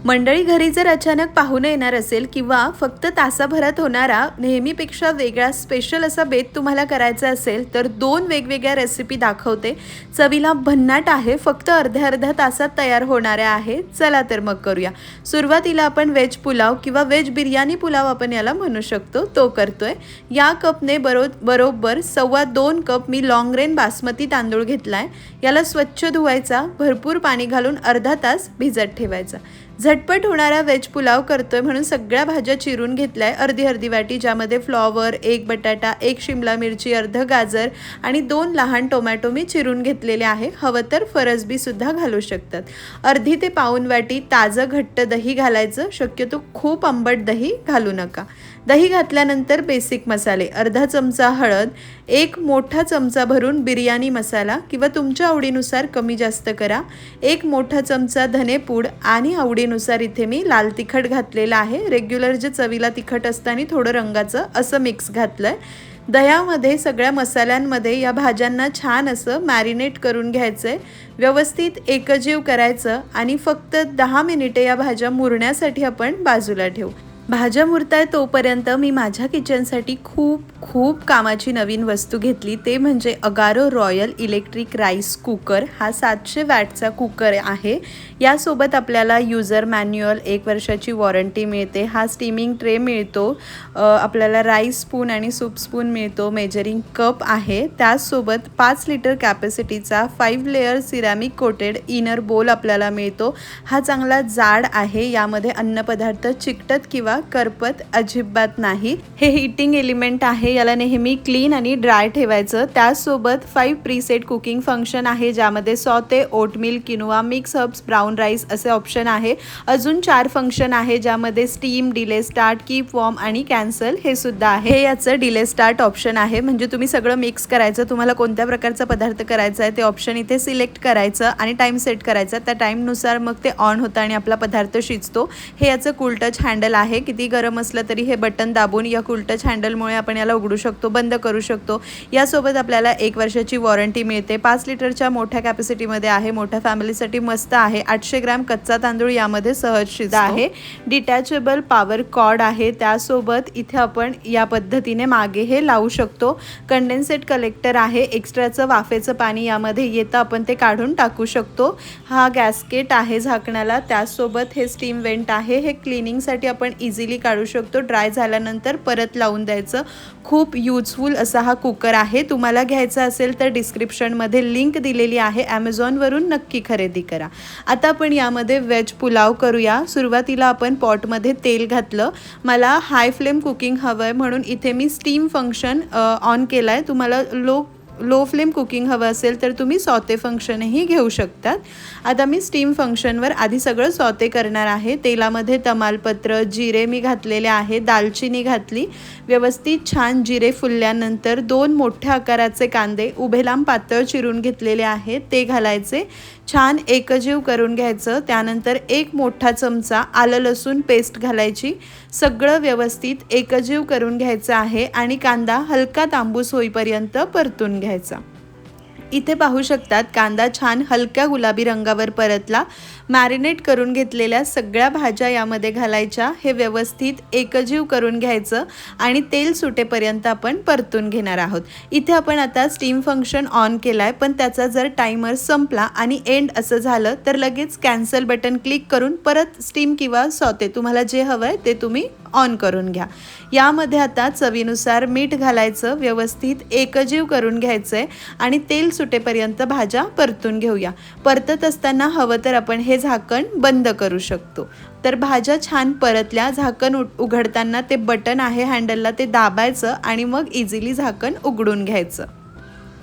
मंडळी, घरी जर अचानक पाहुणे येणार असेल किंवा फक्त तासाभरात होणारा नेहमीपेक्षा वेगळा स्पेशल असा बेत तुम्हाला करायचा असेल तर 2 वेगवेगळ्या रेसिपी दाखवते. चवीला भन्नाट आहे, फक्त अर्ध्या तासात तयार होणाऱ्या आहे. चला तर मग करूया. सुरुवातीला आपण व्हेज पुलाव किंवा व्हेज बिर्याणी पुलाव आपण याला म्हणू शकतो, तो करतोय. या कपने बरोबर 2.25 कप मी लॉंग रेन बासमती तांदूळ घेतलाय. याला स्वच्छ धुवायचा, भरपूर पाणी घालून अर्धा तास भिजत ठेवायचा. झटपट होणारा व्हेज पुलाव करतोय म्हणून सगळ्या भाज्या चिरून घेतल्याय अर्धी वाटी, ज्यामध्ये फ्लॉवर, 1 बटाटा, 1 शिमला मिरची, अर्ध गाजर आणि 2 लहान टोमॅटो मी चिरून घेतलेले आहे. हवं तर फरसबी सुद्धा घालू शकतात. अर्धी ते पाऊण वाटी ताजं घट्ट दही घालायचं. शक्यतो खूप आंबट दही घालू नका. दही घातल्यानंतर बेसिक मसाले, अर्धा चमचा हळद, 1 मोठा चमचा भरून बिर्याणी मसाला किंवा तुमच्या आवडीनुसार कमी जास्त करा, 1 मोठा चमचा धनेपूड आणि आवडीनुसार इथे मी लाल तिखट घातलेलं आहे. रेग्युलर जे चवीला तिखट असतं आणि थोडं रंगाचं असं मिक्स घातलंय. दह्यामध्ये सगळ्या मसाल्यांमध्ये या भाज्यांना छान असं मॅरिनेट करून घ्यायचंय. व्यवस्थित एकजीव करायचं आणि फक्त 10 मिनिटे या भाज्या मुरण्यासाठी आपण बाजूला ठेवू. भाज्या मुरताय तोपर्यंत मी माझ्या किचनसाठी खूप कामाची नवीन वस्तू घेतली, ते म्हणजे Agaro royal electric rice cooker. हा 700 वॅटचा कुकर आहे. यासोबत आपल्याला युजर मॅन्युअल, 1 वर्षाची वॉरंटी मिळते. हा स्टीमिंग ट्रे मिळतो, आपल्याला राईस स्पून आणि सूप स्पून मिळतो, मेजरिंग कप आहे. त्याचसोबत 5 लिटर कॅपॅसिटीचा 5 layer ceramic coated inner bowl आपल्याला मिळतो. हा चांगला जाड आहे. यामध्ये अन्नपदार्थ चिकटत किंवा करपत अजिबात नाही. हे हीटिंग एलिमेंट आहे, याला नेहमी क्लीन आणि ड्राय ठेवायचं. त्यासोबत 5 प्रीसेट कुकिंग फंक्शन आहे, ज्यामध्ये saute, oatmeal, quinoa, mix herbs, brown rice असे ऑप्शन आहे. अजून 4 फंक्शन आहे, ज्यामध्ये steam, delay start, keep warm आणि कॅन्सल हे सुद्धा आहे. हे याचं डिले स्टार्ट ऑप्शन आहे, म्हणजे तुम्ही सगळं मिक्स करायचं. तुम्हाला कोणत्या प्रकारचा पदार्थ करायचा आहे ते ऑप्शन इथे सिलेक्ट करायचं आणि टाइम सेट करायचा. त्या टाईमनुसार मग ते ऑन होतं आणि आपला पदार्थ शिजतो. हे याचं कूल टच हँडल आहे. किती गरम असलं तरी हे बटन दाबून या कूल टच हँडलमुळे आपण याला उघडू शकतो, बंद करू शकतो. यासोबत आपल्याला 1 वर्षाची वॉरंटी मिळते. 5 लिटरच्या मोठ्या कॅपॅसिटीमध्ये आहे. मोठ्या फॅमिलीसाठी मस्त आहे. 800 ग्रॅम कच्चा तांदूळ यामध्ये सहज शिजतो आहे. डिटॅचेबल पॉवर कॉर्ड आहे. त्यासोबत इथे आपण या पद्धतीने मागे हे लावू शकतो. कंडेन्सेट कलेक्टर आहे. एक्स्ट्राचं वाफेचं पाणी यामध्ये येतं, आपण ते काढून टाकू शकतो. हा गॅस्केट आहे झाकणाला. त्यासोबत हे स्टीम वेंट आहे. हे क्लिनिंगसाठी आपण इझिली काढू शकतो. ड्राय झाल्यानंतर परत लावून द्यायचं. खूप यूजफुल असा हा कुकर आहे. तुम्हाला घ्यायचा असेल तर डिस्क्रिप्शनमध्ये लिंक दिलेली आहे, ॲमेझॉनवरून नक्की खरेदी करा. आता आपण यामध्ये व्हेज पुलाव करूया. सुरुवातीला आपण पॉटमध्ये तेल घातलं. मला हाय फ्लेम कुकिंग हवं आहे म्हणून इथे मी स्टीम फंक्शन ऑन केलं आहे. तुम्हाला लो फ्लेम कुकिंग हवं असेल तर तुम्ही सॉते फंक्शनही घेऊ शकतात. आता मी स्टीम फंक्शनवर आधी सगळं सॉते करणार आहे. तेलामध्ये तमालपत्र, जिरे मी घातलेले आहे, दालचिनी घातली. व्यवस्थित छान जिरे फुलल्यानंतर 2 मोठ्या आकाराचे कांदे उभे लांब पातळ चिरून घेतलेले आहेत, ते घालायचे. छान एकजीव करून घ्यायचं. त्यानंतर 1 मोठा चमचा आलं लसूण पेस्ट घालायची. सगळं व्यवस्थित एकजीव करून घ्यायचं आहे आणि कांदा हलका तांबूस होईपर्यंत परतून घ्यायचा. इथे पाहू शकतात कांदा छान हलक्या गुलाबी रंगावर परतला. मॅरिनेट करून घेतलेल्या सगळ्या भाज्या यामध्ये घालायच्या. हे व्यवस्थित एकजीव करून घ्यायचं आणि तेल सुटेपर्यंत आपण परतून घेणार आहोत. इथे आपण आता स्टीम फंक्शन ऑन केलं आहे, पण त्याचा जर टायमर संपला आणि एंड असं झालं तर लगेच कॅन्सल बटन क्लिक करून परत स्टीम किंवा सॉते तुम्हाला जे हवं आहे ते तुम्ही ऑन करून घ्या. यामध्ये आता चवीनुसार मीठ घालायचं. व्यवस्थित एकजीव करून घ्यायचं आहे आणि तेल सुटेपर्यंत भाज्या परतून घेऊया. परतत असताना हवं तर आपण हे झाकण बंद करू शकतो. तर भाज्या छान परतल्या. झाकण उघडताना ते बटन आहे हँडलला, ते दाबायचं आणि मग इझिली झाकण उघडून घ्यायचं.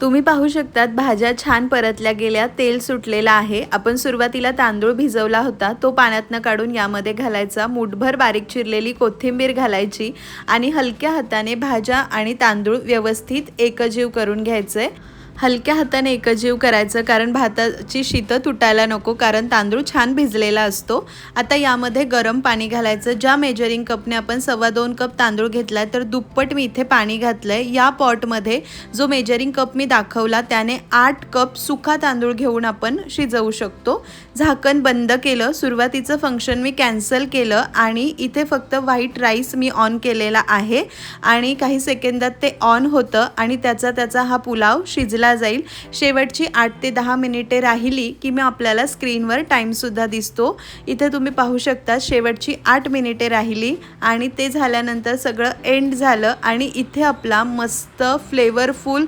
तुम्ही पाहू शकतात भाज्या छान परतल्या गेल्या, तेल सुटलेलं आहे. आपण सुरुवातीला तांदूळ भिजवला होता तो पाण्यातनं काढून यामध्ये घालायचा. मूठभर बारीक चिरलेली कोथिंबीर घालायची आणि हलक्या हाताने भाज्या आणि तांदूळ व्यवस्थित एकजीव करून घ्यायचे. हलक्या हाताने एकजीव करायचं, कारण भाताची शीतं तुटायला नको, कारण तांदूळ छान भिजलेला असतो। आता यामध्ये गरम पाणी घालायचं। ज्या मेजरिंग कपने आपण 2.25 कप तांदूळ घेतलाय तर दुप्पट मी इथे पाणी घातलंय। या पॉटमध्ये जो मेजरिंग कप मी दाखवला त्याने 8 कप सुका तांदूळ घेऊन आपण शिजवू शकतो। झाकण बंद केलं, सुरुवातीचं फंक्शन मी कॅन्सल केलं आणि इथे फक्त व्हाईट राईस मी ऑन केलेला आहे आणि काही सेकंदात ते ऑन होतं आणि त्याचा हा पुलाव शिजला जाईल। शेवटची 8 ते 10 मिनिटे राहिली की मी आपल्याला स्क्रीनवर टाइम सुद्धा दिसतो। इथे तुम्ही पाहू शकता शेवटची 8 मिनिटे राहिली आणि ते झाल्यानंतर सगळं एंड झालं आणि इथे आपला मस्त फ्लेवरफुल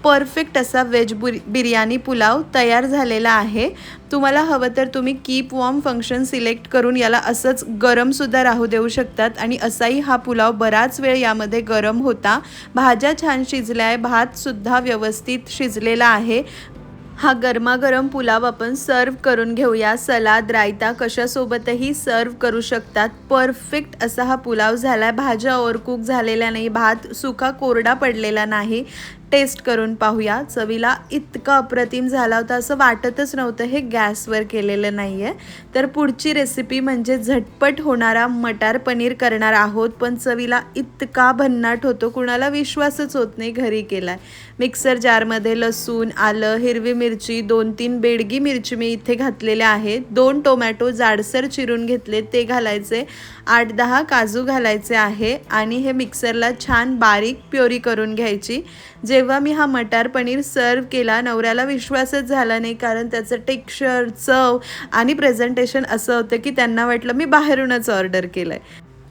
परफेक्ट असा व्हेज बिर्याणी पुलाव तयार झालेला आहे। तुम्हाला हवं तर तुम्ही कीप वॉर्म फंक्शन सिलेक्ट करून याला असंच गरम सुद्धा राहू देऊ शकतात आणि असाही हा पुलाव बराच वेळ यामध्ये गरम होता। भाज्या छान शिजल्या आहे, भात सुद्धा व्यवस्थित शिजलेला आहे। हा गरमागरम पुलाव आपण सर्व करून घेऊया। सलाद रायता कशासोबतही सर्व करू शकतात। परफेक्ट असा हा पुलाव झाला। भाज्या ओव्हरकुक झालेल्या नाही, भात सुका कोरडा पडलेला नाही। टेस्ट करून पाहूया। चवीला इतका अप्रतिम झाला होता, असं वाटतच नव्हतं हे गॅसवर केलेलं नाही आहे। तर पुढची रेसिपी म्हणजे झटपट होणारा मटार पनीर करणार आहोत, पण चवीला इतका भन्नाट होतो कुणाला विश्वासच होत नाही घरी केलाय। मिक्सर जारमध्ये लसूण, आलं, हिरवी मिरची, 2-3 बेडगी मिरची मी इथे घातलेल्या आहेत। 2 टोमॅटो जाडसर चिरून घेतले ते घालायचे, 8-10 काजू घालायचे आहे आणि हे मिक्सरला छान बारीक प्युरी करून घ्यायची। जेव्हा मी हा मटार पनीर सर्व केला नवऱ्याला विश्वासच झाला नाही, कारण त्याचं टेक्स्चर, चव आणि प्रेझेंटेशन असं होतं की त्यांना वाटलं मी बाहेरूनच ऑर्डर केलंय।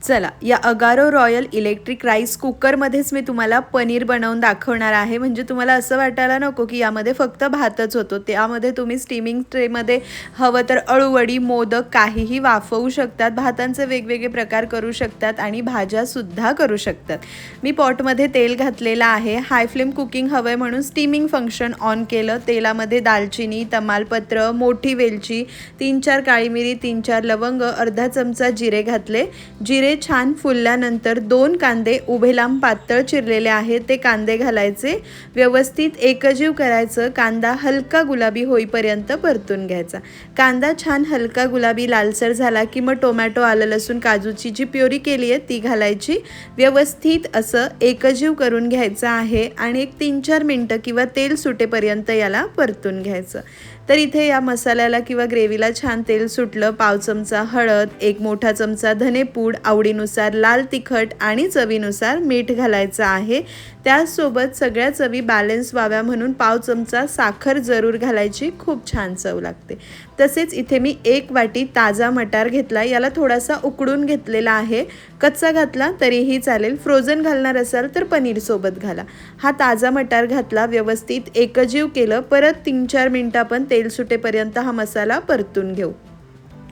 चला, या अगारो रॉयल इलेक्ट्रिक राईस कुकरमध्येच मी तुम्हाला पनीर बनवून दाखवणार आहे। म्हणजे तुम्हाला असं वाटायला नको की यामध्ये फक्त भातच होतो, त्यामध्ये तुम्ही स्टीमिंग ट्रेमध्ये हवं तर अळूवडी, मोदक काहीही वाफवू शकतात, भातांचे वेगवेगळे प्रकार करू शकतात आणि भाज्यासुद्धा करू शकतात। मी पॉटमध्ये तेल घातलेलं आहे। हाय फ्लेम कुकिंग हवं आहे म्हणून स्टीमिंग फंक्शन ऑन केलं। तेलामध्ये दालचिनी, तमालपत्र, मोठी वेलची, 3-4 काळी मिरी, 3-4 लवंग, अर्धा चमचा जिरे घातले। जिरे छान फुलल्यानंतर 2 कांदे उभे लांब पातळ चिरलेले आहेत ते कांदे घालायचे। व्यवस्थित एकजीव करायचं। कांदा हलका गुलाबी होईपर्यंत परतून घ्यायचा। कांदा छान हलका गुलाबी लालसर झाला की मग टोमॅटो, आलं, लसूण, काजूची जी प्युरी केली आहे ती घालायची। व्यवस्थित असं एकजीव करून घ्यायचं आहे आणि एक 3-4 मिनिटं किंवा तेल सुटेपर्यंत याला परतून घ्यायचं। तर इथे या मसाल्याला किंवा ग्रेव्हीला छान तेल सुटलं। पाव चमचा हळद, 1 मोठा चमचा धनेपूड, आवडीनुसार लाल तिखट आणि चवीनुसार मीठ घालायचं आहे। त्यासोबत सगळ्या चवी बॅलन्स व्हाव्या म्हणून पाव चमचा साखर जरूर घालायची, खूप छान चव लागते। तसेच इथे मी 1 वाटी ताजा मटार घेतला, याला थोडासा उकडून घेतलेला आहे। कच्चा घातला तरीही चालेल, फ्रोझन घालणार असाल तर पनीर सोबत घाला। हा ताजा मटार घातला, व्यवस्थित एकजीव केलं। परत 3-4 मिनिटं आपण तेल सुटेपर्यंत हा मसाला परतून घेऊ।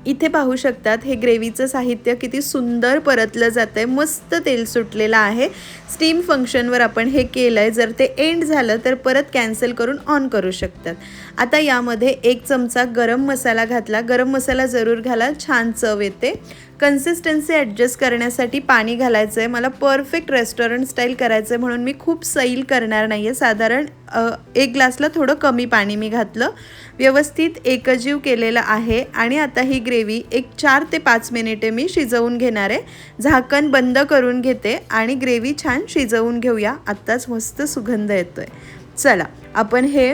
इथे पाहू शकतात हे ग्रेव्हीचं साहित्य किती सुंदर परतलं जातंय, मस्त तेल सुटलेलं आहे। स्टीम फंक्शनवर आपण हे केलंय, जर ते एंड झालं तर परत कॅन्सल करून ऑन करू शकतात। आता यामध्ये 1 चमचा गरम मसाला घातला, गरम मसाला जरूर घाला, छान चव येते। कन्सिस्टन्सी ॲडजस्ट करण्यासाठी पाणी घालायचं आहे। मला परफेक्ट रेस्टॉरंट स्टाईल करायचं आहे म्हणून मी खूप सैल करणार नाही आहे, साधारण 1 ग्लासला थोडं कमी पाणी मी घातलं। व्यवस्थित एकजीव केलेलं आहे आणि आता ही ग्रेव्ही एक 4 ते 5 मिनिटे मी शिजवून घेणार आहे। झाकण बंद करून घेते आणि ग्रेव्ही छान शिजवून घेऊया। आत्ताच मस्त सुगंध येतोय। चला, आपण हे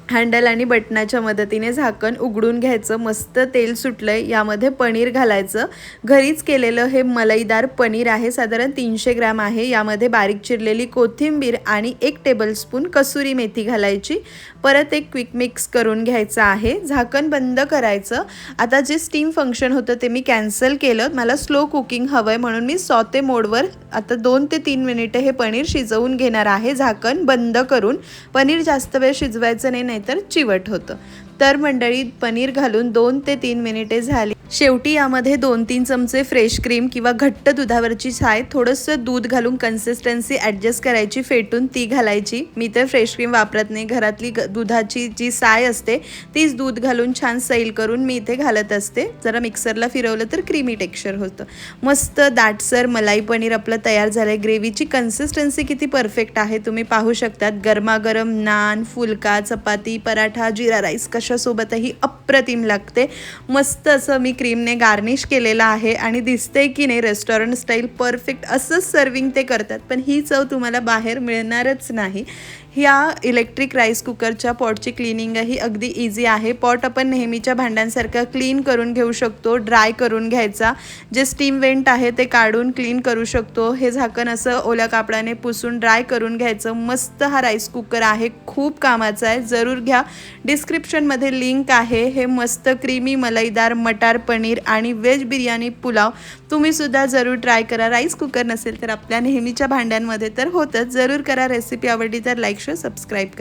हँडल आणि बटनाच्या मदतीने झाकण उघडून घ्यायचं। मस्त तेल सुटलंय, यामध्ये पनीर घालायचं। घरीच केलेलं हे मलईदार पनीर आहे, साधारण 300 ग्रॅम आहे। यामध्ये बारीक चिरलेली कोथिंबीर आणि 1 टेबलस्पून कसुरी मेथी घालायची। परत एक क्विक मिक्स करून घ्यायचं आहे। झाकण बंद करायचं। आता जे स्टीम फंक्शन होतं ते मी कॅन्सल केलं, मला स्लो कुकिंग हवं आहे म्हणून मी सॉते मोडवर आता 2 ते 3 मिनिटं हे पनीर शिजवून घेणार आहे, झाकण बंद करून। पनीर जास्त वेळ शिजवायचं नाही, नाहीतर चिवट होतं। तर मंडळी पनीर घालून 2 ते 3 मिनिटे झाली. शेवटी यामध्ये 2-3 चमचे फ्रेश क्रीम किंवा घट्ट दुधावरची साय, थोडंसं दूध घालून कन्सिस्टन्सी ॲडजस्ट करायची, फेटून ती घालायची. मी तर फ्रेश क्रीम वापरत नाही, घरातली दुधाची जी साय असते तीच दूध घालून छान सैल करून मी इथे घालत असते. जरा मिक्सरला फिरवलं तर क्रीमी टेक्स्चर होतं. मस्त दाटसर मलाई पनीर आपलं तयार झालं आहे. ग्रेव्हीची कन्सिस्टन्सी किती परफेक्ट आहे तुम्ही पाहू शकतात. गरमागरम नान, फुलका, चपाती, पराठा, जिरा राईस कशासोबतही अप्रतिम लागते. मस्त असं मी क्रीमने गार्निश केलेला आहे आणि दिसतंय की नाही रेस्टॉरंट स्टाईल परफेक्ट असंच सर्विंग ते करतात, पण ही चव तुम्हाला बाहेर मिळणारच नाही. ह्या इलेक्ट्रिक राईस कुकरच्या पॉटची क्लिनिंगही अगदी इझी आहे. पॉट आपण नेहमीच्या भांड्यांसारखं क्लीन करून घेऊ शकतो, ड्राय करून घ्यायचा. जे स्टीम वेंट आहे ते काढून क्लीन करू शकतो. हे झाकण असं ओल्या कापडाने पुसून ड्राय करून घ्यायचं. मस्त हा राईस कुकर आहे, खूप कामाचा आहे, जरूर घ्या. डिस्क्रिप्शनमध्ये लिंक आहे. हे मस्त क्रीमी मलाईदार मटार पनीर आणि व्हेज बिर्याणी पुलाव तुम्हीसुद्धा जरूर ट्राय करा. राईस कुकर नसेल तर आपल्या नेहमीच्या भांड्यांमध्ये तर होतंच. जरूर करा. रेसिपी आवडली तर लाईक, शेअर, सबस्क्राईब करा.